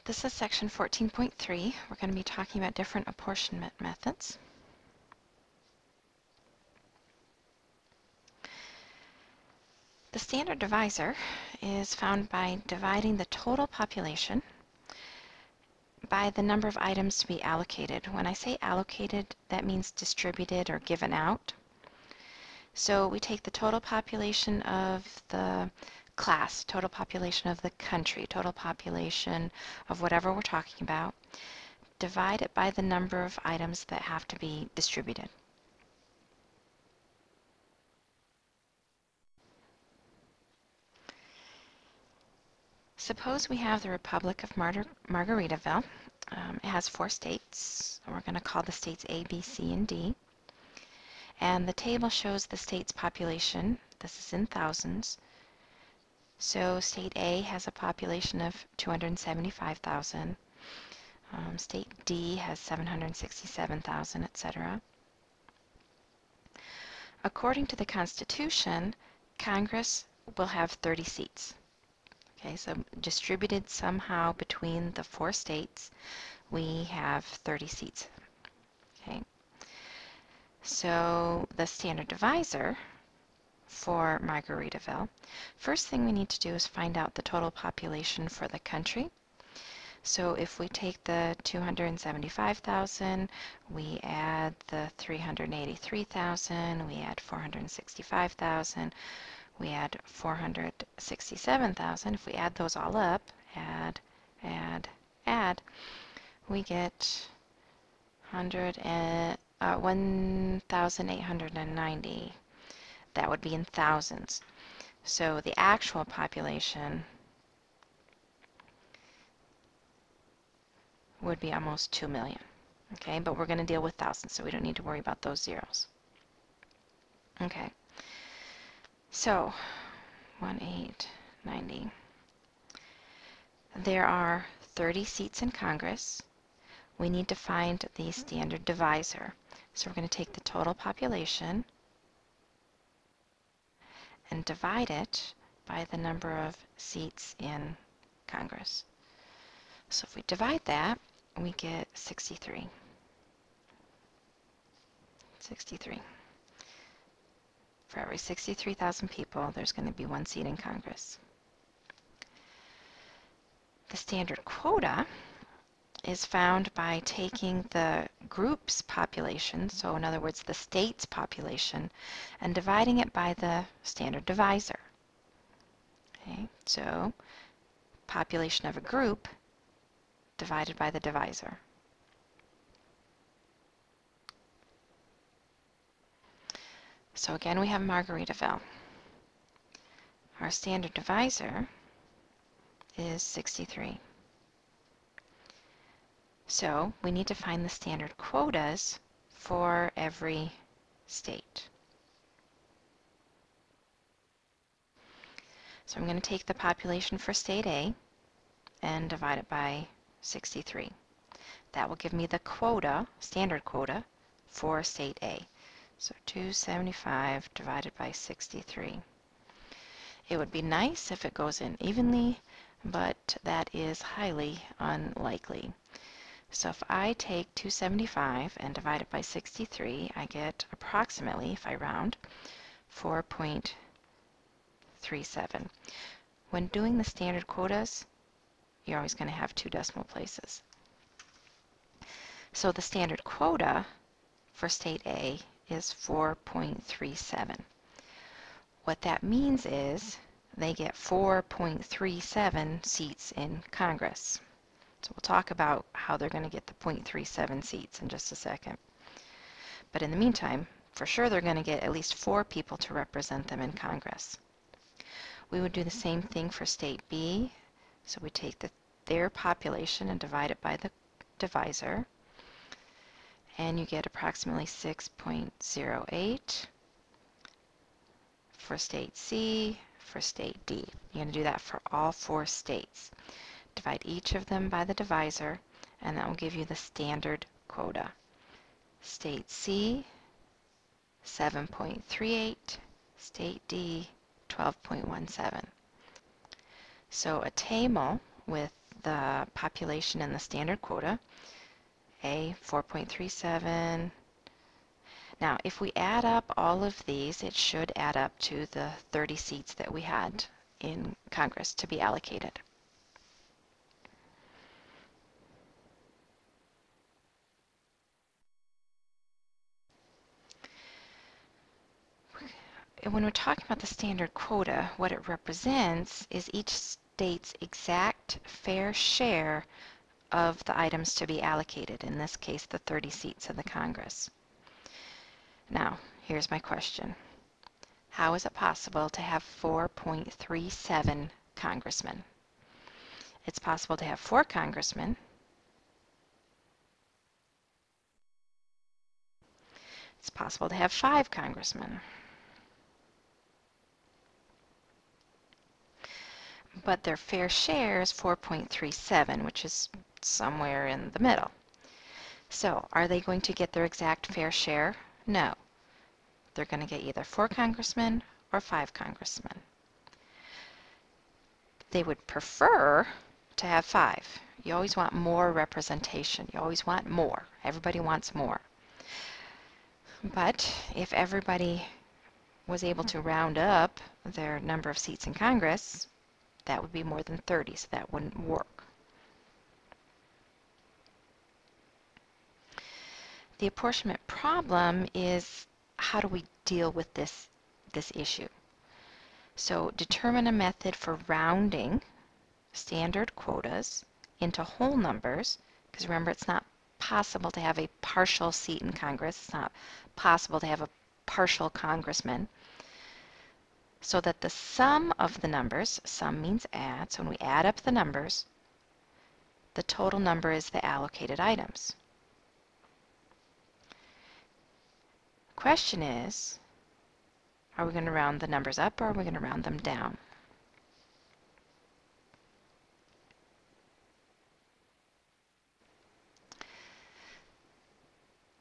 This is section 14.3. We're going to be talking about different apportionment methods. The standard divisor is found by dividing the total population by the number of items to be allocated. When I say allocated, that means distributed or given out. So we take the total population of the class, total population of the country, total population of whatever we're talking about, divide it by the number of items that have to be distributed. Suppose we have the Republic of Margaritaville. It has 4 states. We're going to call the states A, B, C, and D. And the table shows the state's population. This is in thousands. So state A has a population of 275,000. State D has 767,000, etc. According to the Constitution, Congress will have 30 seats. Okay, so distributed somehow between the 4 states, we have 30 seats. Okay, so the standard divisor for Margaritaville, first thing we need to do is find out the total population for the country. So if we take the 275,000, we add the 383,000, we add 465,000, we add 467,000. If we add those all up, add, we get 1,890. That would be in thousands. So the actual population would be almost 2 million. Okay, but we're going to deal with thousands, so we don't need to worry about those zeros. Okay. So, 1,890. There are 30 seats in Congress. We need to find the standard divisor. So we're going to take the total population and divide it by the number of seats in Congress. So if we divide that, we get 63. 63. For every 63,000 people, there's going to be 1 seat in Congress. The standard quota is found by taking the group's population, so in other words the state's population, and dividing it by the standard divisor. Okay, so population of a group divided by the divisor. So again, we have Margaritaville. Our standard divisor is 63. So we need to find the standard quotas for every state. So I'm going to take the population for state A and divide it by 63. That will give me the quota, standard quota, for state A. So 275 divided by 63. It would be nice if it goes in evenly, but that is highly unlikely. So if I take 275 and divide it by 63, I get approximately, if I round, 4.37. When doing the standard quotas, you're always going to have 2 decimal places. So the standard quota for state A is 4.37. What that means is they get 4.37 seats in Congress. So we'll talk about how they're going to get the 0.37 seats in just a second. But in the meantime, for sure they're going to get at least 4 people to represent them in Congress. We would do the same thing for state B. So we take their population and divide it by the divisor, and you get approximately 6.08 for state C, for state D. You're going to do that for all 4 states. Divide each of them by the divisor, and that will give you the standard quota. State C, 7.38, state D, 12.17. So a table with the population and the standard quota. A, 4.37. Now, if we add up all of these, it should add up to the 30 seats that we had in Congress to be allocated. And when we're talking about the standard quota, what it represents is each state's exact fair share of the items to be allocated, in this case, the 30 seats of the Congress. Now, here's my question. How is it possible to have 4.37 congressmen? It's possible to have 4 congressmen. It's possible to have 5 congressmen. But their fair share is 4.37, which is somewhere in the middle. So, are they going to get their exact fair share? No. They're going to get either 4 congressmen or 5 congressmen. They would prefer to have 5. You always want more representation. You always want more. Everybody wants more. But if everybody was able to round up their number of seats in Congress, that would be more than 30, so that wouldn't work. The apportionment problem is, how do we deal with this issue? So determine a method for rounding standard quotas into whole numbers, because remember, it's not possible to have a partial seat in Congress. It's not possible to have a partial congressman. So that the sum of the numbers, sum means add, so when we add up the numbers, the total number is the allocated items. Question is, are we going to round the numbers up or are we going to round them down?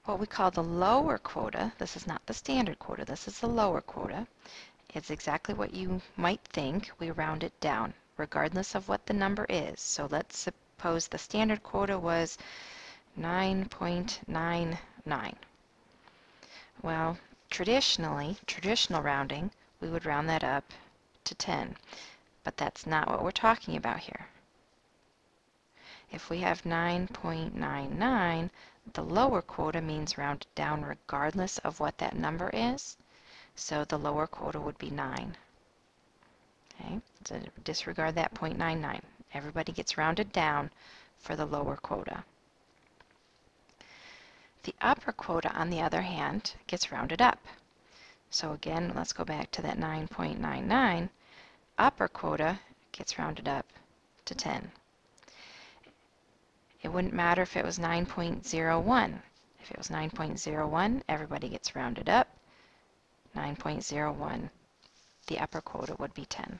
What we call the lower quota, this is not the standard quota, this is the lower quota. It's exactly what you might think. We round it down, regardless of what the number is. So let's suppose the standard quota was 9.99. Well, traditional rounding, we would round that up to 10. But that's not what we're talking about here. If we have 9.99, the lower quota means rounded down regardless of what that number is. So the lower quota would be 9. Okay, so disregard that 0.99. Everybody gets rounded down for the lower quota. The upper quota, on the other hand, gets rounded up. So again, let's go back to that 9.99. Upper quota gets rounded up to 10. It wouldn't matter if it was 9.01. If it was 9.01, everybody gets rounded up. 9.01, the upper quota would be 10.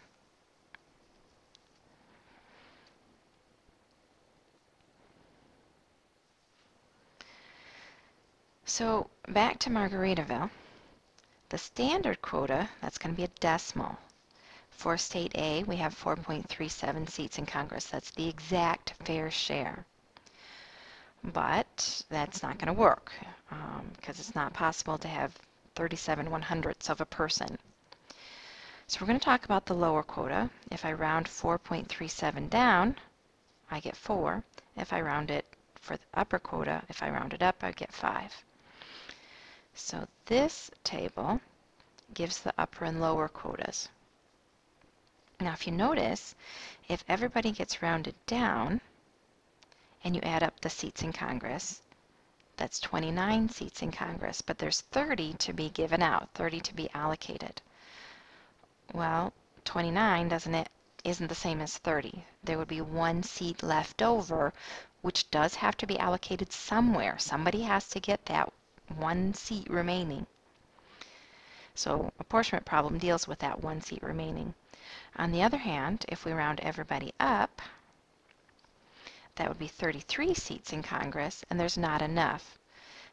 So back to Margaritaville, the standard quota, that's going to be a decimal. For State A, we have 4.37 seats in Congress. That's the exact fair share. But that's not going to work because it's not possible to have 37/100ths of a person. So we're going to talk about the lower quota. If I round 4.37 down, I get 4. If I round it for the upper quota, if I round it up, I get 5. So this table gives the upper and lower quotas. Now if you notice, if everybody gets rounded down and you add up the seats in Congress, that's 29 seats in Congress, but there's 30 to be given out, 30 to be allocated. Well, 29 isn't the same as 30. There would be 1 seat left over, which does have to be allocated somewhere. Somebody has to get that 1 seat remaining. So apportionment problem deals with that 1 seat remaining. On the other hand, if we round everybody up, that would be 33 seats in Congress, and there's not enough.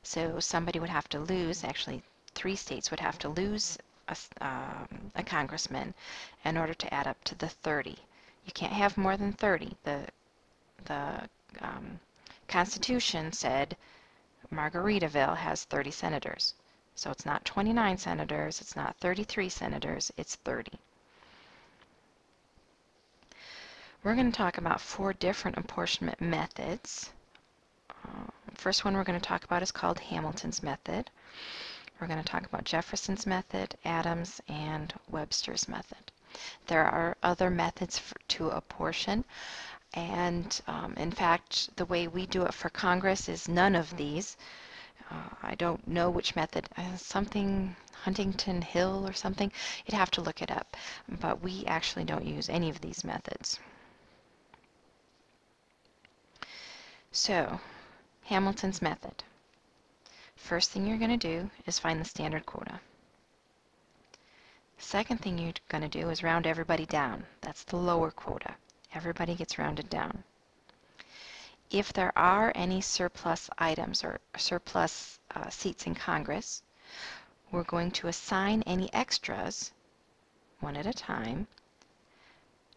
So somebody would have to lose, actually 3 states would have to lose a congressman in order to add up to the 30. You can't have more than 30. The the Constitution said Margaritaville has 30 senators. So it's not 29 senators, it's not 33 senators, it's 30. We're going to talk about 4 different apportionment methods. First one we're going to talk about is called Hamilton's method. We're going to talk about Jefferson's method, Adams, and Webster's method. There are other methods to apportion, and in fact, the way we do it for Congress is none of these. I don't know which method, something Huntington Hill or something. You'd have to look it up, but we actually don't use any of these methods. So, Hamilton's method. First thing you're going to do is find the standard quota. Second thing you're going to do is round everybody down. That's the lower quota. Everybody gets rounded down. If there are any surplus items or surplus seats in Congress, we're going to assign any extras, one at a time,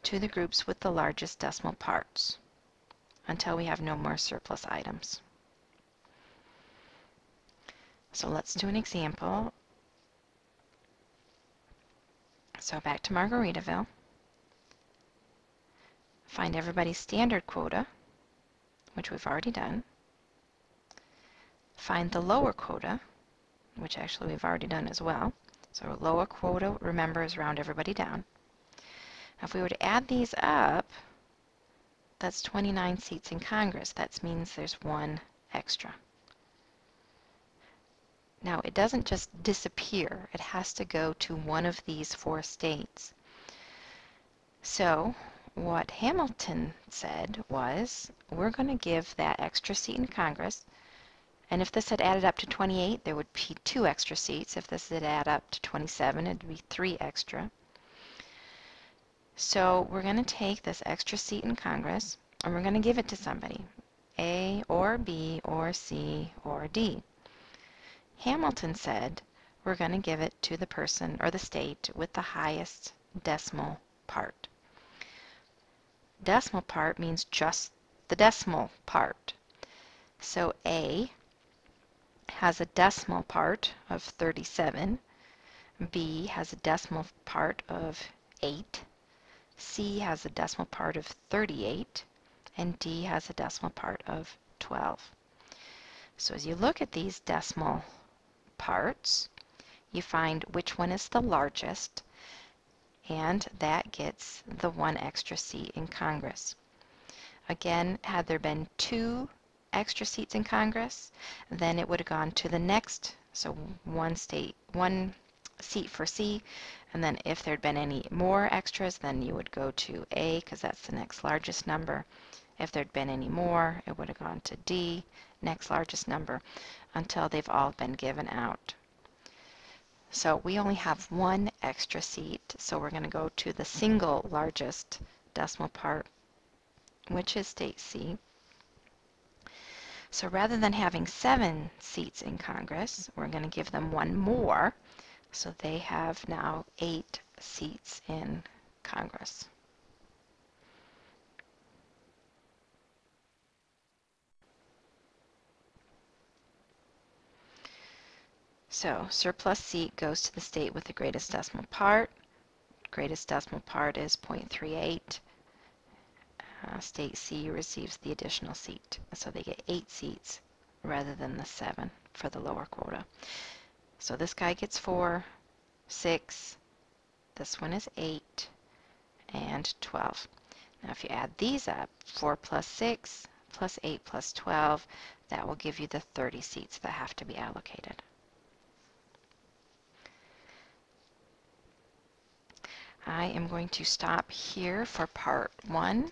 to the groups with the largest decimal parts until we have no more surplus items. So let's do an example. So back to Margaritaville. Find everybody's standard quota, which we've already done. Find the lower quota, which actually we've already done as well. So lower quota, remember, is round everybody down. Now if we were to add these up, that's 29 seats in Congress. That means there's one extra. Now it doesn't just disappear. It has to go to one of these 4 states. So what Hamilton said was, we're going to give that extra seat in Congress, and if this had added up to 28, there would be 2 extra seats. If this had added up to 27, it would be 3 extra. So we're going to take this extra seat in Congress, and we're going to give it to somebody, A or B or C or D. Hamilton said, we're going to give it to the person or the state with the highest decimal part. Decimal part means just the decimal part. So A has a decimal part of 37, B has a decimal part of 8, C has a decimal part of 38, and D has a decimal part of 12. So as you look at these decimal parts, you find which one is the largest, and that gets the 1 extra seat in Congress. Again, had there been 2 extra seats in Congress, then it would have gone to the next, so 1 seat for C, and then if there'd been any more extras, then you would go to A, because that's the next largest number. If there'd been any more, it would have gone to D, next largest number, until they've all been given out. So we only have 1 extra seat, so we're going to go to the single largest decimal part, which is state C. So rather than having 7 seats in Congress, we're going to give them 1 more, so they have now 8 seats in Congress. So surplus seat goes to the state with the greatest decimal part. Greatest decimal part is 0.38. State C receives the additional seat. So they get 8 seats rather than the 7 for the lower quota. So this guy gets 4, 6, this one is 8, and 12. Now if you add these up, 4 plus 6 plus 8 plus 12, that will give you the 30 seats that have to be allocated. I am going to stop here for part 1.